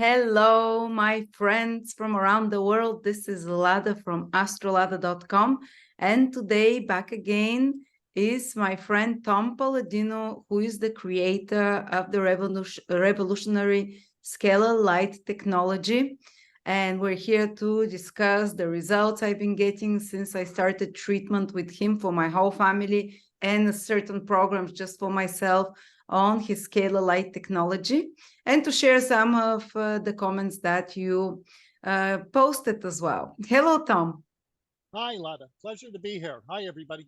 Hello, my friends from around the world. This is Lada from Astrolada.com. And today, back again, is my friend Tom Palladino, who is the creator of the revolutionary Scalar Light technology. And we're here to discuss the results I've been getting since I started treatment with him for my whole family and certain programs just for myself on his Scalar Light technology, and to share some of the comments that you posted as well. Hello, Tom. Hi, Lada. Pleasure to be here. Hi, everybody.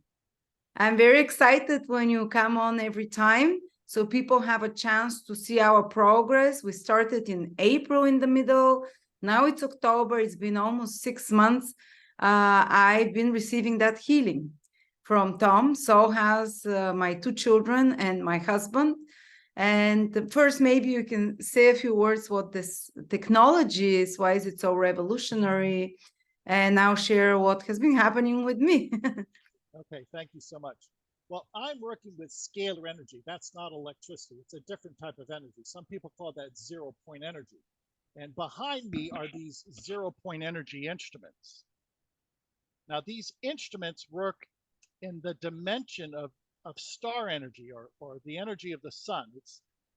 I'm very excited when you come on every time, so people have a chance to see our progress. We started in April in the middle. Now it's October. It's been almost 6 months. I've been receiving that healing from Tom. So has my 2 children and my husband. And first, maybe you can say a few words what this technology is, why is it so revolutionary, and now share what has been happening with me. Okay, thank you so much. Well, I'm working with scalar energy. That's not electricity. It's a different type of energy. Some people call that zero-point energy. And behind me are these zero-point energy instruments. Now, these instruments work in the dimension of star energy or the energy of the sun.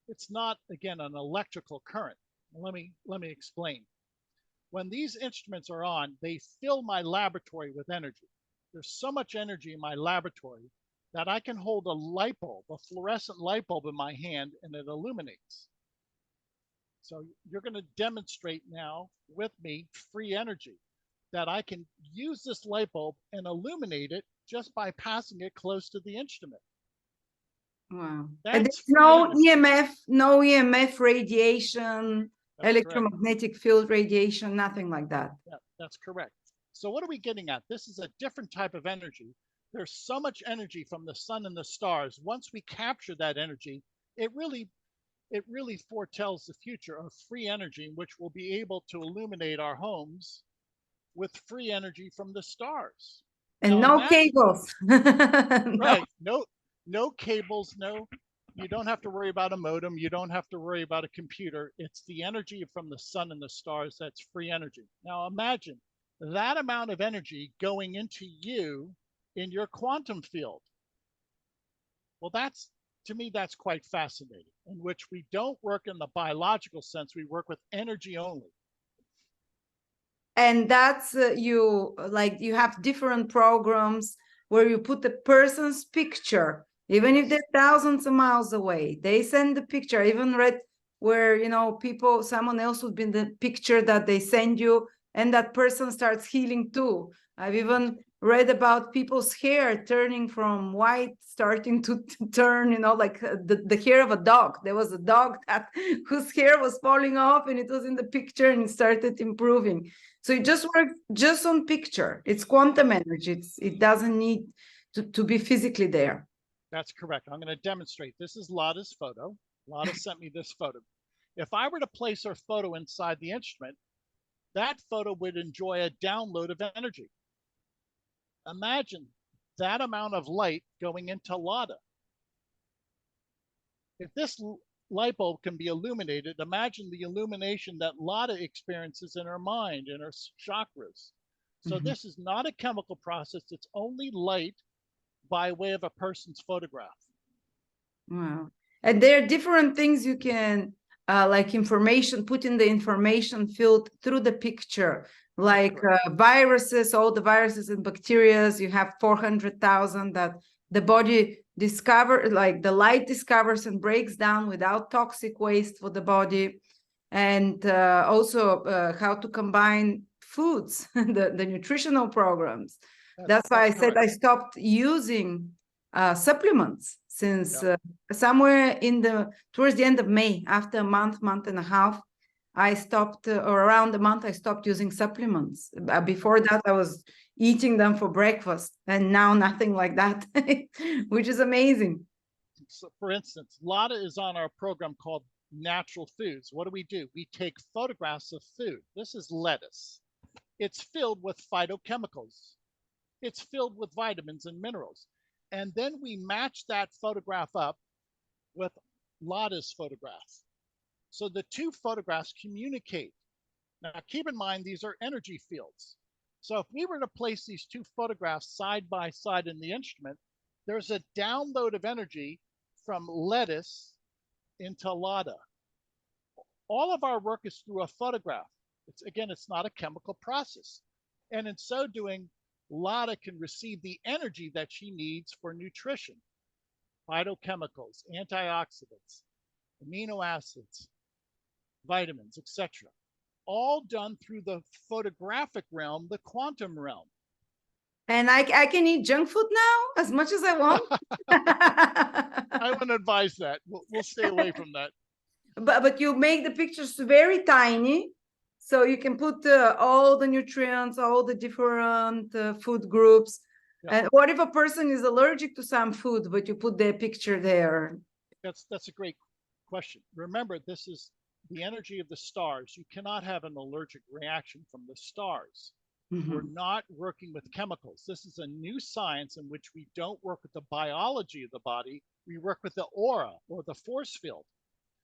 It's not, again, an electrical current. Let me explain. When these instruments are on, they fill my laboratory with energy. There's so much energy in my laboratory that I can hold a light bulb, a fluorescent light bulb in my hand, and it illuminates. So you're going to demonstrate now with me free energy that I can use this light bulb and illuminate it just by passing it close to the instrument. Wow. And That's there's free energy. no EMF radiation, That's correct. electromagnetic field radiation, nothing like that. Yeah, that's correct. So what are we getting at? This is a different type of energy. There's so much energy from the sun and the stars. Once we capture that energy, it really foretells the future of free energy in which we'll be able to illuminate our homes with free energy from the stars. And Now no imagine, cables. No. right, no cables, you don't have to worry about a modem, you don't have to worry about a computer. It's the energy from the sun and the stars that's free energy. Now imagine that amount of energy going into you in your quantum field. Well, to me, that's quite fascinating, in which we don't work in the biological sense, we work with energy only. And that's you have different programs where you put the person's picture, even if Yes. they're thousands of miles away. They send the picture. I even read where someone else would be in the picture that they send you, and that person starts healing too. I've even read about people's hair turning from white, starting to turn, like the hair of a dog. There was a dog that whose hair was falling off, and it was in the picture, and it started improving. So it just works just on picture. It's quantum energy. It doesn't need to be physically there. That's correct. I'm going to demonstrate. This is Lada's photo. Lada sent me this photo. If I were to place her photo inside the instrument, that photo would enjoy a download of energy. Imagine that amount of light going into Lada. If this light bulb can be illuminated, imagine the illumination that Lada experiences in her mind, in her chakras. So this is not a chemical process. It's only light by way of a person's photograph. Wow. And there are different things you can, like information, put in the information field through the picture, like viruses, all the viruses and bacteria. You have 400,000 that the body like the light discovers and breaks down without toxic waste for the body. And also how to combine foods, the nutritional programs. That's why I said I stopped using supplements since somewhere towards the end of May, after a month and a half, I stopped, or around a month, I stopped using supplements. Before that, I was eating them for breakfast, and now nothing like that, which is amazing. So for instance, Lada is on our program called Natural Foods. What do? We take photographs of food. This is lettuce. It's filled with phytochemicals. It's filled with vitamins and minerals. And then we match that photograph up with Lada's photograph. So the two photographs communicate. Now, keep in mind, these are energy fields. So if we were to place these two photographs side by side in the instrument, there's a download of energy from Lotus into Lada. All of our work is through a photograph. It's not a chemical process. And in so doing, Lada can receive the energy that she needs for nutrition, phytochemicals, antioxidants, amino acids, vitamins, etc. All done through the photographic realm, the quantum realm. And I can eat junk food now as much as I want. I wouldn't advise that. We'll stay away from that. But you make the pictures very tiny, so you can put all the nutrients, all the different food groups. Yeah. And what if a person is allergic to some food, but you put their picture there? That's a great question. Remember, this is the energy of the stars. You cannot have an allergic reaction from the stars. Mm-hmm. We're not working with chemicals. This is a new science in which we don't work with the biology of the body. We work with the aura or the force field.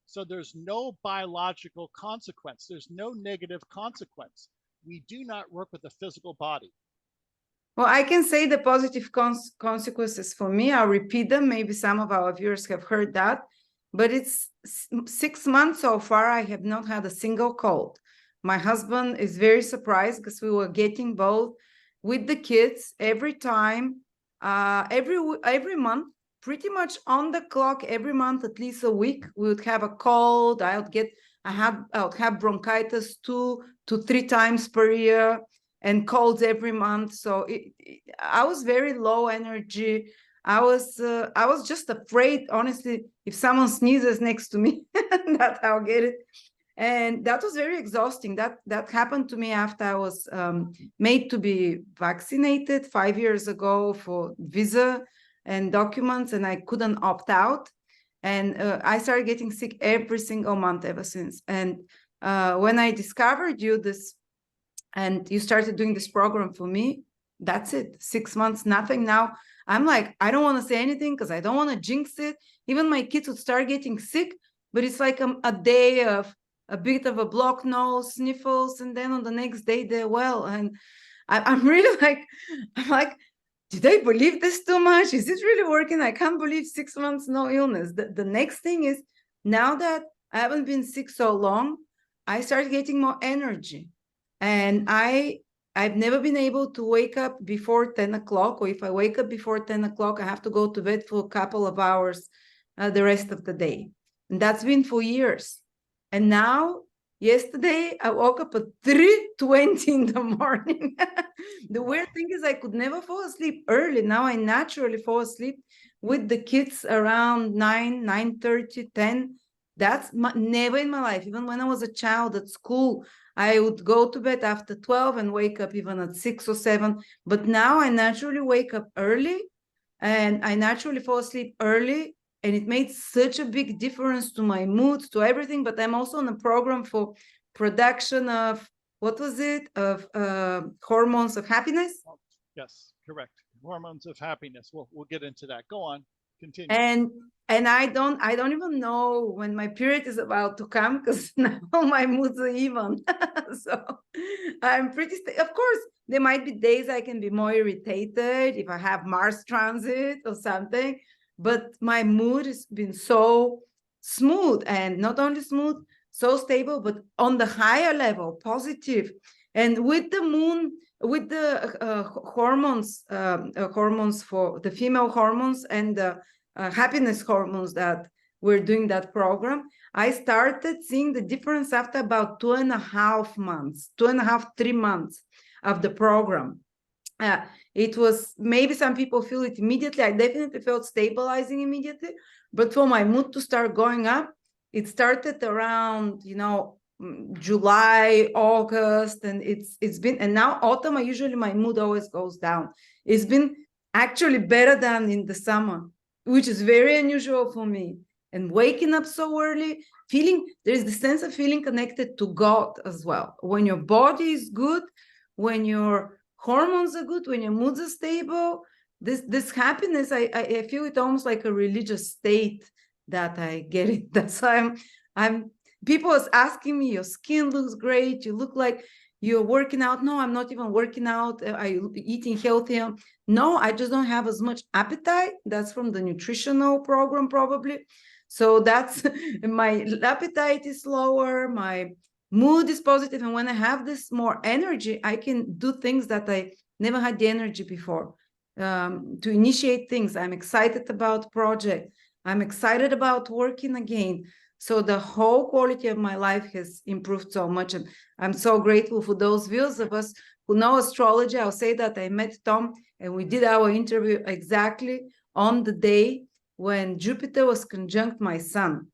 So there's no biological consequence. There's no negative consequence. We do not work with the physical body. Well, I can say the positive consequences for me. I'll repeat them. Maybe some of our viewers have heard that. But it's 6 months so far, I have not had a single cold. My husband is very surprised because we were getting both with the kids every time, every month, pretty much on the clock, every month, at least a week, we would have a cold. I would have bronchitis 2 to 3 times per year and colds every month. So I was very low energy. I was just afraid, honestly, if someone sneezes next to me, that I'll get it. And that was very exhausting. That happened to me after I was made to be vaccinated 5 years ago for visa and documents, and I couldn't opt out. And I started getting sick every single month ever since. And when I discovered this, and you started doing this program for me, that's it. 6 months, nothing. Now I'm like, I don't want to say anything because I don't want to jinx it. Even my kids would start getting sick, but it's like a day of a bit of a blocked nose, sniffles, and then on the next day they're well. And I'm really like, did I believe this too much? Is it really working? I can't believe 6 months, no illness. The next thing is, now that I haven't been sick so long, I started getting more energy. And I've never been able to wake up before 10 o'clock, or if I wake up before 10 o'clock, I have to go to bed for a couple of hours the rest of the day. And that's been for years. And now, yesterday, I woke up at 3:20 in the morning. The weird thing is I could never fall asleep early. Now I naturally fall asleep with the kids around 9:30, 10. That's never in my life. Even when I was a child at school, I would go to bed after 12 and wake up even at 6 or 7. But now I naturally wake up early and I naturally fall asleep early. And it made such a big difference to my mood, to everything. But I'm also on a program for production of, what was it? Of hormones of happiness. Yes, correct. Hormones of happiness. We'll get into that. Go on. Continue. And I don't even know when my period is about to come, because now my moods are even. So I'm pretty of course, there might be days I can be more irritated if I have Mars transit or something, but my mood has been so smooth, and not only smooth, so stable, but on the higher level, positive. And with the moon, with the hormones for the female hormones and the happiness hormones that we're doing that program, I started seeing the difference after about 2.5 months, 3 months of the program. It was, maybe some people feel it immediately. I definitely felt stabilizing immediately, but for my mood to start going up, it started around, July, August, and it's been, and now autumn, usually my mood always goes down. It's been actually better than in the summer, which is very unusual for me. And waking up so early, there's the sense of feeling connected to God as well. When your body is good, when your hormones are good, when your moods are stable, this happiness, I feel it almost like a religious state that I get it. That's why people was asking me, your skin looks great, you look like you're working out. No, I'm not even working out. I'm eating healthier. No, I just don't have as much appetite. That's from the nutritional program, probably. So that's my appetite is lower, my mood is positive, and when I have this more energy, I can do things that I never had the energy before. To initiate things. I'm excited about project. I'm excited about working again. So the whole quality of my life has improved so much. And I'm so grateful for those viewers of us who know astrology. I'll say that I met Tom and we did our interview exactly on the day when Jupiter was conjunct my sun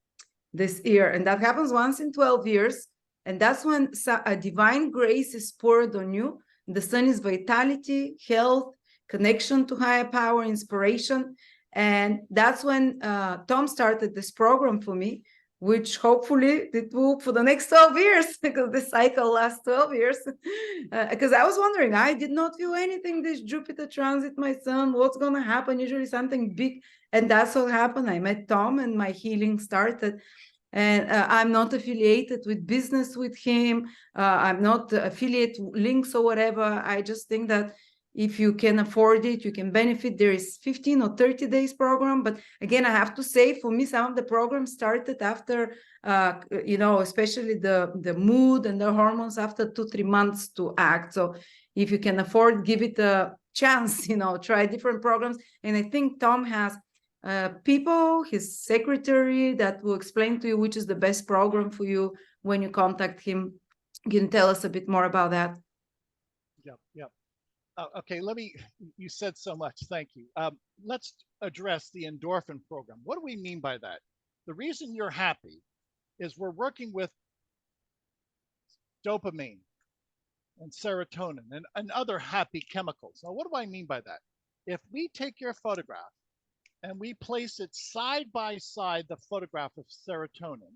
this year. And that happens once in 12 years. And that's when a divine grace is poured on you. The sun is vitality, health, connection to higher power, inspiration. And that's when Tom started this program for me, which hopefully it will for the next 12 years, because the cycle lasts 12 years. Because I was wondering, I did not feel anything this Jupiter transit my sun. What's going to happen? Usually something big. And that's what happened. I met Tom and my healing started. And I'm not affiliated with business with him. I'm not affiliate links or whatever. I just think that if you can afford it, you can benefit. There is 15 or 30 days program. But again, I have to say, for me, some of the programs started after, especially the mood and the hormones after 2-3 months to act. So if you can afford, give it a chance, try different programs. And I think Tom has people, his secretary, that will explain to you which is the best program for you when you contact him. Can you tell us a bit more about that? Yep. Okay, you said so much, thank you. Let's address the endorphin program. What do we mean by that? The reason you're happy is we're working with dopamine and serotonin and other happy chemicals. Now, what do I mean by that? If we take your photograph and we place it side by side the photograph of serotonin,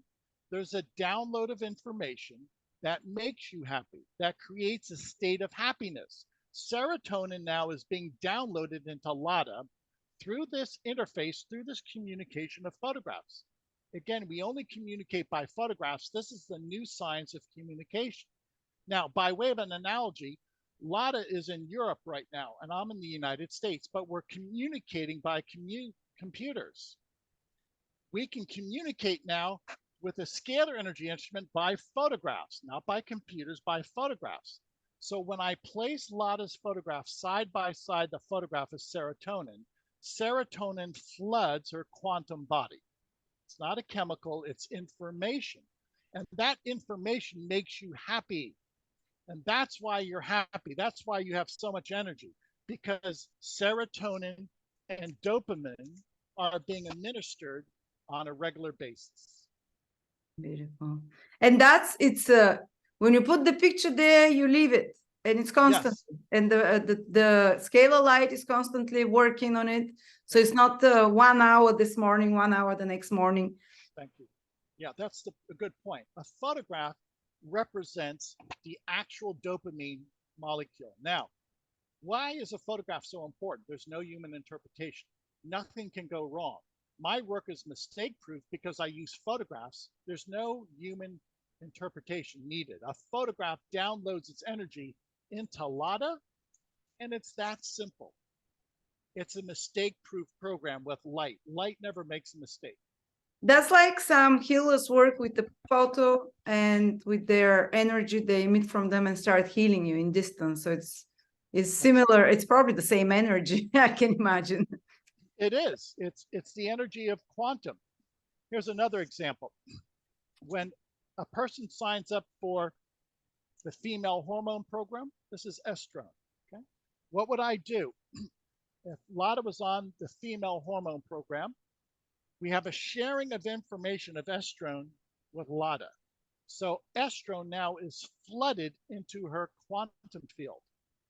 there's a download of information that makes you happy, that creates a state of happiness. Serotonin now is being downloaded into Lada through this interface, through this communication of photographs. Again, we only communicate by photographs. This is the new science of communication. Now, by way of an analogy, Lada is in Europe right now, and I'm in the United States, but we're communicating by computers. We can communicate now with a scalar energy instrument by photographs, not by computers, by photographs. So when I place Lada's photograph side by side the photograph of serotonin, serotonin floods her quantum body. It's not a chemical, it's information. And that information makes you happy. And that's why you're happy. That's why you have so much energy, because serotonin and dopamine are being administered on a regular basis. Beautiful. And when you put the picture there, you leave it, and it's constant. Yes. And the Scalar Light is constantly working on it. So it's not 1 hour this morning, 1 hour the next morning. Thank you. Yeah, that's a good point. A photograph represents the actual dopamine molecule. Now, why is a photograph so important? There's no human interpretation. Nothing can go wrong. My work is mistake-proof because I use photographs. There's no human interpretation needed. A photograph downloads its energy into Lada, and it's that simple. It's a mistake-proof program with light. Light never makes a mistake. That's like some healers work with the photo, and with their energy they emit from them and start healing you in distance. So it's similar. It's probably the same energy, I can imagine. It is. It's the energy of quantum. Here's another example. When a person signs up for the female hormone program, this is estrone. Okay, what would I do? If Lada was on the female hormone program, we have a sharing of information of estrone with Lada. So estrone now is flooded into her quantum field.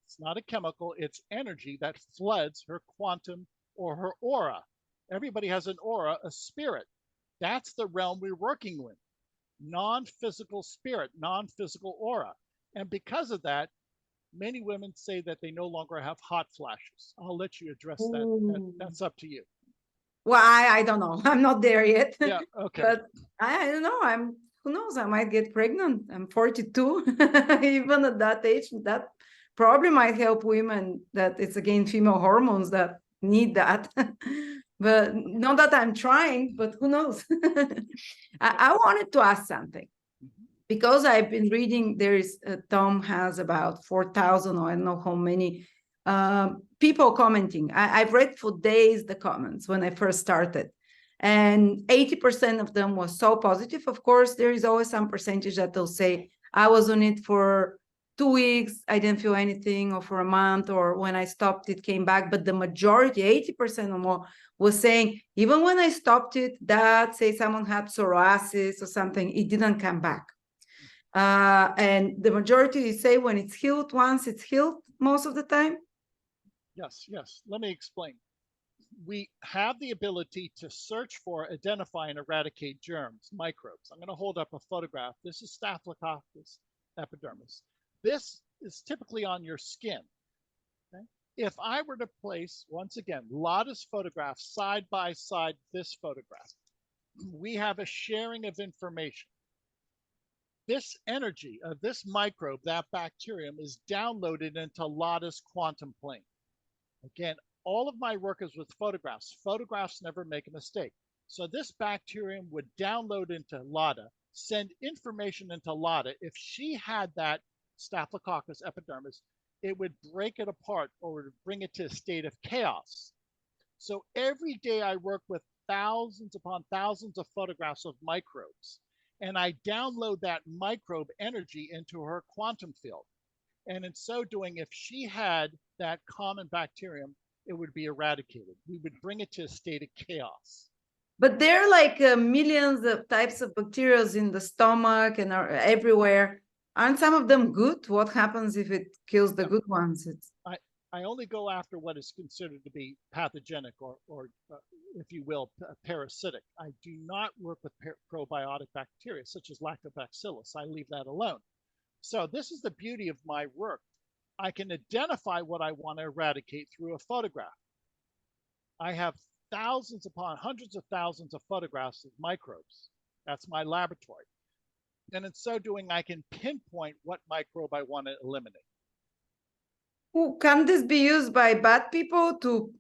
It's not a chemical, it's energy that floods her quantum or her aura. Everybody has an aura, a spirit. That's the realm we're working with. Non-physical spirit, non-physical aura. And because of that, many women say that they no longer have hot flashes. I'll let you address that. That's up to you. Well, I don't know. I'm not there yet. Yeah, okay. But I don't know. who knows, I might get pregnant. I'm 42. Even at that age, that probably might help women, that it's again female hormones that need that. But not that I'm trying, but who knows? I wanted to ask something. Because I've been reading, Tom has about 4,000 or I don't know how many people commenting. I've read for days the comments when I first started, and 80% of them was so positive. Of course, there is always some percentage that they'll say, I was on it for 2 weeks, I didn't feel anything, or for a month, or when I stopped, it came back. But the majority, 80% or more, was saying, even when I stopped it, that say someone had psoriasis or something, it didn't come back. And the majority say when it's healed, once it's healed, most of the time. Yes, yes. Let me explain. We have the ability to search for, identify, and eradicate germs, microbes. I'm going to hold up a photograph. This is Staphylococcus epidermis. This is typically on your skin. Okay? If I were to place, once again, Lada's photograph side by side this photograph, we have a sharing of information. This energy of this microbe, that bacterium, is downloaded into Lada's quantum plane. Again, all of my work is with photographs. Photographs never make a mistake. So this bacterium would download into Lada, send information into Lada. If she had that Staphylococcus epidermis, it would break it apart or would bring it to a state of chaos. So every day I work with thousands upon thousands of photographs of microbes, and I download that microbe energy into her quantum field. And in so doing, if she had that common bacterium, it would be eradicated. We would bring it to a state of chaos. But there are like millions of types of bacteria in the stomach and are everywhere. Aren't some of them good? What happens if it kills the good ones? I only go after what is considered to be pathogenic or if you will, parasitic. I do not work with probiotic bacteria such as lactobacillus. I leave that alone. So this is the beauty of my work. I can identify what I want to eradicate through a photograph. I have thousands upon hundreds of thousands of photographs of microbes. That's my laboratory. And in so doing, I can pinpoint what microbe I want to eliminate. Can this be used by bad people to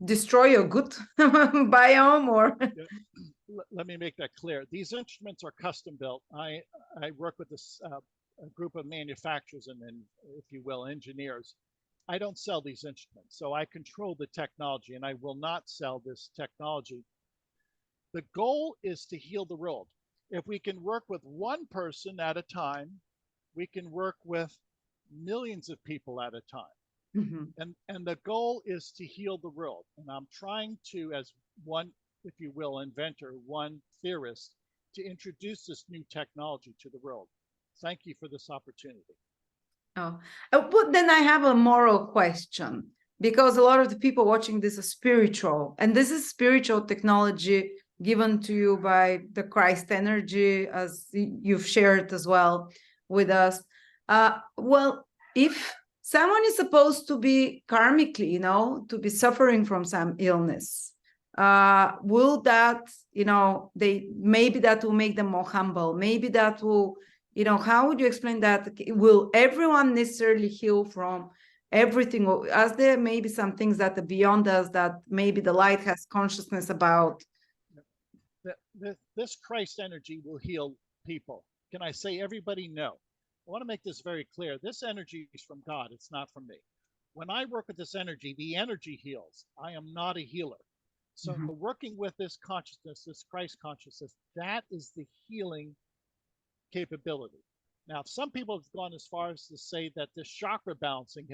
destroy your good biome? Or let me make that clear. These instruments are custom built. I work with this a group of manufacturers and if you will, engineers. I don't sell these instruments, so I control the technology, and I will not sell this technology. The goal is to heal the world. If we can work with one person at a time, we can work with millions of people at a time. Mm-hmm. And the goal is to heal the world. And I'm trying to, as one, if you will, inventor, one theorist, to introduce this new technology to the world. Thank you for this opportunity. Oh, but then I have a moral question, because a lot of the people watching this are spiritual, and this is spiritual technology given to you by the Christ energy, as you've shared as well with us. Well, if someone is supposed to be karmically, to be suffering from some illness, will that, maybe that will make them more humble? Maybe that will, how would you explain that? Will everyone necessarily heal from everything? Or are there maybe some things that are beyond us that maybe the light has consciousness about? This Christ energy will heal people. Can I say everybody? No. I want to make this very clear. This energy is from God. It's not from me. When I work with this energy, the energy heals. I am not a healer. So working with this consciousness, this Christ consciousness, that is the healing capability. Now, some people have gone as far as to say that this chakra balancing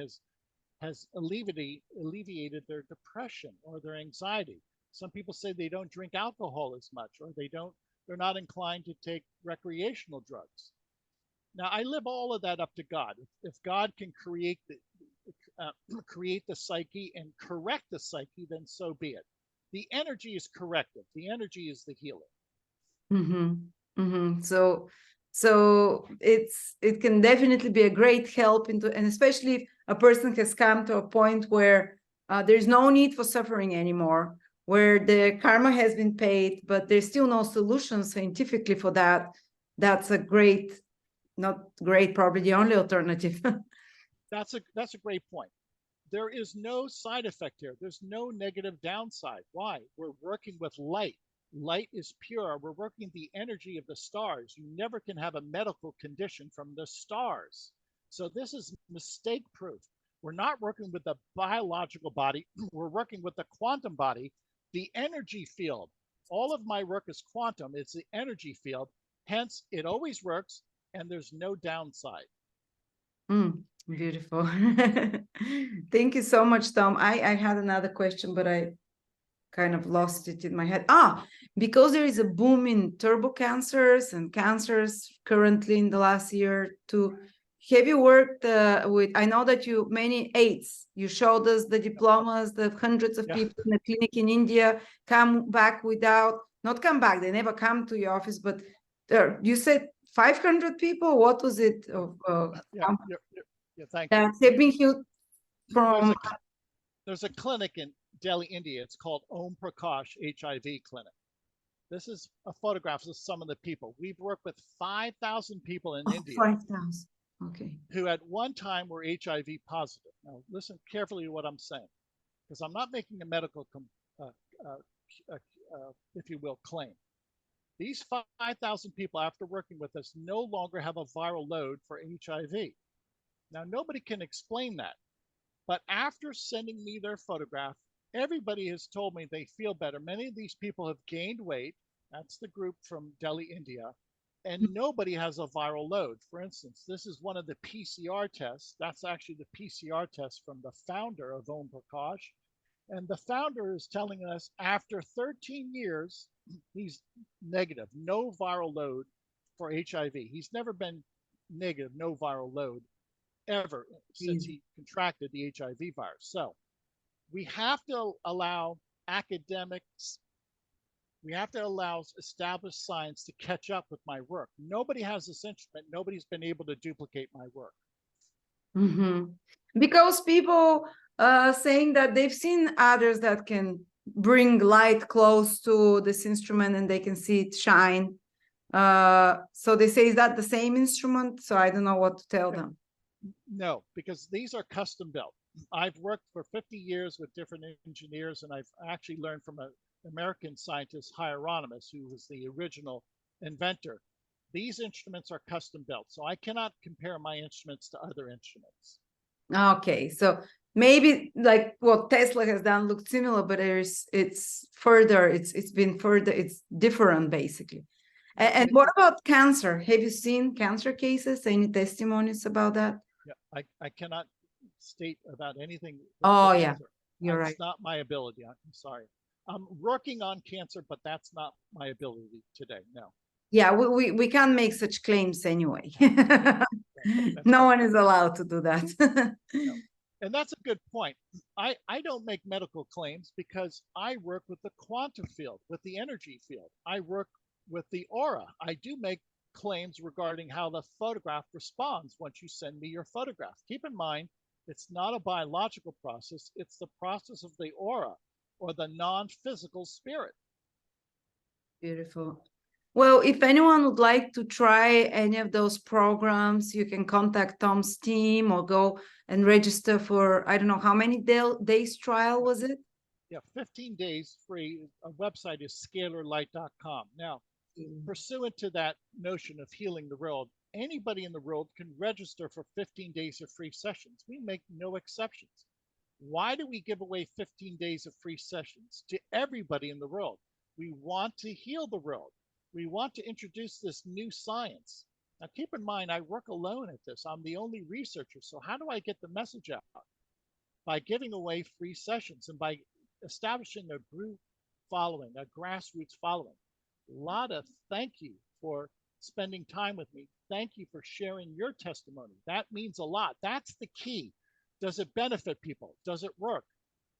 has alleviated their depression or their anxiety. Some people say they don't drink alcohol as much, or they're not inclined to take recreational drugs. Now, I leave all of that up to God. If God can create the psyche and correct the psyche, then so be it. The energy is corrective. The energy is the healer. So it can definitely be a great help and especially if a person has come to a point where there's no need for suffering anymore, where the karma has been paid, but there's still no solution scientifically for that. that's a great, not great, probably the only alternative. That's a great point. There is no side effect here. There's no negative downside. Why? We're working with light. Light is pure. We're working the energy of the stars. You never can have a medical condition from the stars. So this is mistake proof. We're not working with the biological body. We're working with the quantum body, the energy field. All of my work is quantum. It's the energy field. Hence, it always works, and there's no downside. Beautiful. Thank you so much, Tom. I had another question, but I kind of lost it in my head. Because there is a boom in turbo cancers and cancers currently in the last year too. Have you worked with, I know that you, many aides, you showed us the diplomas, the hundreds of people in the clinic in India come back without, not come back, they never come to your office, but you said 500 people? What was it? Thank you. They've been healed from... There's a clinic in Delhi, India. It's called Omprakash HIV Clinic. This is a photograph of some of the people. We've worked with 5,000 people in India. 5,000. Okay. Who at one time were HIV positive. Now, listen carefully to what I'm saying, because I'm not making a medical, if you will, claim. These 5,000 people, after working with us, no longer have a viral load for HIV. Now, nobody can explain that. But after sending me their photograph, everybody has told me they feel better. Many of these people have gained weight. That's the group from Delhi, India. And nobody has a viral load. For instance, this is one of the PCR tests. That's actually the PCR test from the founder of Omprakash. And the founder is telling us after 13 years, he's negative, no viral load for HIV. He's never been negative, no viral load ever since he contracted the HIV virus. So we have to allow academics, we have to allow established science to catch up with my work. Nobody has this instrument. Nobody's been able to duplicate my work. Because people saying that they've seen others that can bring light close to this instrument and they can see it shine. So they say, is that the same instrument? So I don't know what to tell them. No, because these are custom built. I've worked for 50 years with different engineers, and I've actually learned from an American scientist, Hieronymus, who was the original inventor. These instruments are custom built, so I cannot compare my instruments to other instruments. Okay, so maybe like what Tesla has done looked similar, but it's further, it's been further, it's different basically. And what about cancer? Have you seen cancer cases? Any testimonies about that? Yeah, I cannot state about anything. Oh, yeah, you're right. It's not my ability. I'm sorry. I'm working on cancer, but that's not my ability today. No. Yeah, we can't make such claims anyway. No one is allowed to do that. No. And that's a good point. I don't make medical claims because I work with the quantum field, with the energy field. I work with the aura. I do make claims regarding how the photograph responds once you send me your photograph. Keep in mind, it's not a biological process. It's the process of the aura or the non-physical spirit. Beautiful. Well, if anyone would like to try any of those programs, you can contact Tom's team or go and register for, I don't know, how many days trial was it? Yeah, 15 days free. Our website is ScalarLightcom. Now, pursuant to that notion of healing the world, anybody in the world can register for 15 days of free sessions. We make no exceptions. Why do we give away 15 days of free sessions to everybody in the world? We want to heal the world. We want to introduce this new science. Now, keep in mind, I work alone at this. I'm the only researcher. So how do I get the message out? By giving away free sessions and by establishing a group following, a grassroots following. Lada, thank you for spending time with me. Thank you for sharing your testimony. That means a lot. That's the key. Does it benefit people? Does it work?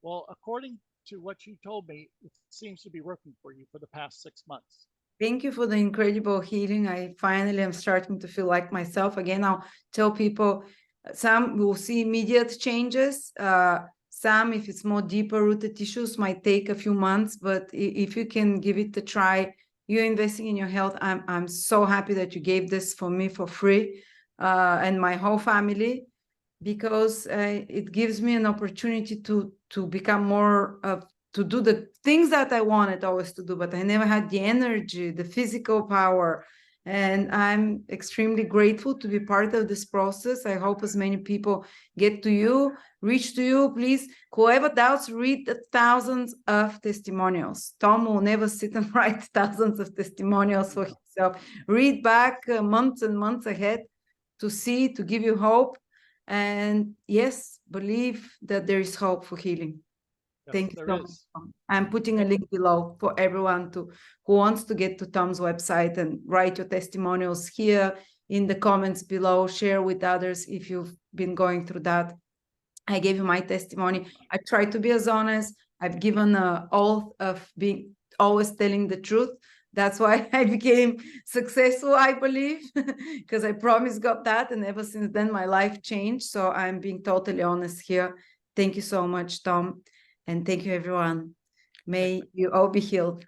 Well, according to what you told me, it seems to be working for you for the past 6 months. Thank you for the incredible healing. I finally am starting to feel like myself again. I'll tell people, some will see immediate changes. Some, if it's more deeper rooted issues, might take a few months, but if you can give it a try, you're investing in your health. I'm so happy that you gave this for me for free, and my whole family, because it gives me an opportunity to become more to do the things that I wanted always to do, but I never had the energy, the physical power. And I'm extremely grateful to be part of this process. I hope as many people get to you, reach to you. Please, whoever doubts, read the thousands of testimonials. Tom will never sit and write thousands of testimonials for himself. Read back months and months ahead to see, to give you hope. And yes, believe that there is hope for healing. Yes, Thank you there so much, is. Tom. I'm putting a link below for everyone who wants to get to Tom's website and write your testimonials here in the comments below. Share with others if you've been going through that. I gave you my testimony. I try to be as honest. I've given an oath of being always telling the truth. That's why I became successful, I believe, because I promised God that. And ever since then, my life changed. So I'm being totally honest here. Thank you so much, Tom. And thank you, everyone. May you all be healed.